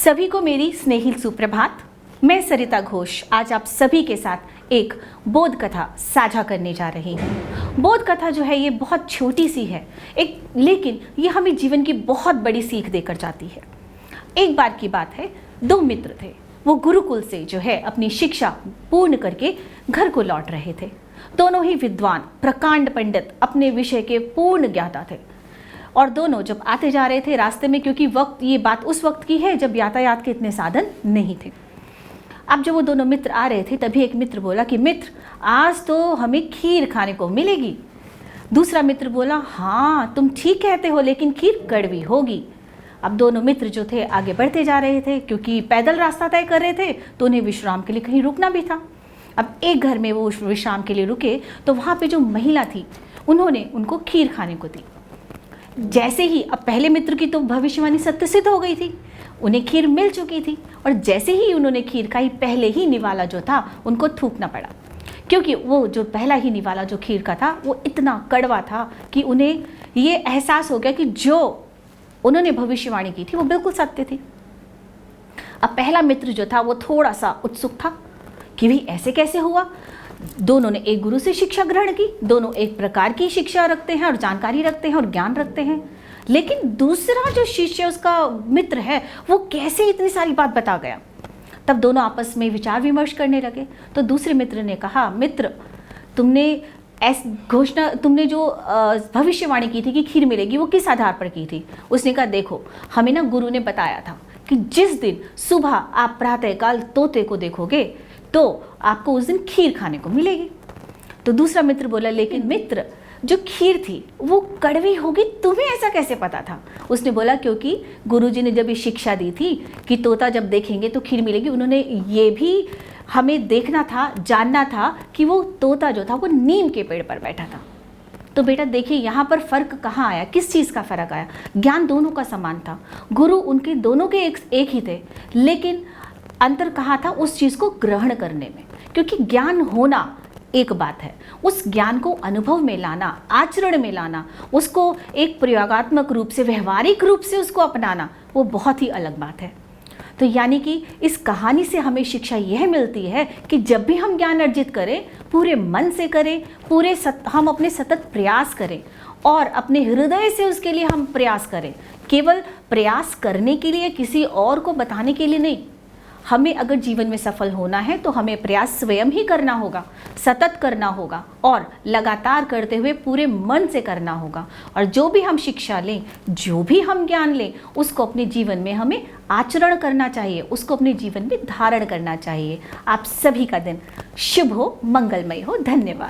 सभी को मेरी स्नेहिल सुप्रभात। मैं सरिता घोष आज आप सभी के साथ एक बोध कथा साझा करने जा रही हूँ। बोध कथा जो है ये बहुत छोटी सी है लेकिन ये हमें जीवन की बहुत बड़ी सीख देकर जाती है। एक बार की बात है, दो मित्र थे। वो गुरुकुल से जो है अपनी शिक्षा पूर्ण करके घर को लौट रहे थे। दोनों ही विद्वान, प्रकांड पंडित, अपने विषय के पूर्ण ज्ञाता थे। और दोनों जब आते जा रहे थे रास्ते में, क्योंकि ये बात उस वक्त की है जब यातायात के इतने साधन नहीं थे। अब जब वो दोनों मित्र आ रहे थे तभी एक मित्र बोला कि मित्र, आज तो हमें खीर खाने को मिलेगी। दूसरा मित्र बोला, हाँ तुम ठीक कहते हो, लेकिन खीर कड़वी होगी। अब दोनों मित्र जो थे आगे बढ़ते जा रहे थे, क्योंकि पैदल रास्ता तय कर रहे थे तो उन्हें विश्राम के लिए कहीं रुकना भी था। अब एक घर में वो विश्राम के लिए रुके तो वहाँ पे जो महिला थी उन्होंने उनको खीर खाने को दी। जैसे ही, अब पहले मित्र की तो भविष्यवाणी सत्य सिद्ध हो गई थी, उन्हें खीर मिल चुकी थी। और जैसे ही उन्होंने खीर खाई, पहले ही निवाला जो था उनको थूकना पड़ा, क्योंकि वो जो पहला ही निवाला जो खीर का था वो इतना कड़वा था कि उन्हें ये एहसास हो गया कि जो उन्होंने भविष्यवाणी की थी वो बिल्कुल सत्य थी। अब पहला मित्र जो था वो थोड़ा सा उत्सुक था कि भाई ऐसे कैसे हुआ। दोनों ने एक गुरु से शिक्षा ग्रहण की, दोनों एक प्रकार की शिक्षा रखते हैं और जानकारी रखते हैं और ज्ञान रखते हैं, लेकिन दूसरा जो शिष्य उसका मित्र है वो कैसे इतनी सारी बात बता गया। तब दोनों आपस में विचार विमर्श करने लगे। तो दूसरे मित्र ने कहा, मित्र तुमने जो भविष्यवाणी की थी कि खीर मिलेगी वो किस आधार पर की थी। उसने कहा, देखो हमें ना गुरु ने बताया था कि जिस दिन सुबह आप प्रातःकाल तोते को देखोगे तो आपको उस दिन खीर खाने को मिलेगी। तो दूसरा मित्र बोला, लेकिन मित्र जो खीर थी वो कड़वी होगी, तुम्हें ऐसा कैसे पता था। उसने बोला, क्योंकि गुरुजी ने जब ये शिक्षा दी थी कि तोता जब देखेंगे तो खीर मिलेगी, उन्होंने ये भी हमें देखना था, जानना था कि वो तोता जो था वो नीम के पेड़ पर बैठा था। तो बेटा देखिए यहाँ पर फ़र्क कहाँ आया, किस चीज़ का फ़र्क आया। ज्ञान दोनों का समान था, गुरु उनके दोनों के एक ही थे, लेकिन अंतर कहाँ था, उस चीज़ को ग्रहण करने में। क्योंकि ज्ञान होना एक बात है, उस ज्ञान को अनुभव में लाना, आचरण में लाना, उसको एक प्रयोगात्मक रूप से, व्यवहारिक रूप से उसको अपनाना, वो बहुत ही अलग बात है। तो यानी कि इस कहानी से हमें शिक्षा यह मिलती है कि जब भी हम ज्ञान अर्जित करें, पूरे मन से करें, हम अपने सतत प्रयास करें और अपने हृदय से उसके लिए हम प्रयास करें। केवल प्रयास करने के लिए, किसी और को बताने के लिए नहीं। हमें अगर जीवन में सफल होना है तो हमें प्रयास स्वयं ही करना होगा, सतत करना होगा और लगातार करते हुए पूरे मन से करना होगा। और जो भी हम शिक्षा लें, जो भी हम ज्ञान लें, उसको अपने जीवन में हमें आचरण करना चाहिए, उसको अपने जीवन में धारण करना चाहिए। आप सभी का दिन शुभ हो, मंगलमय हो। धन्यवाद।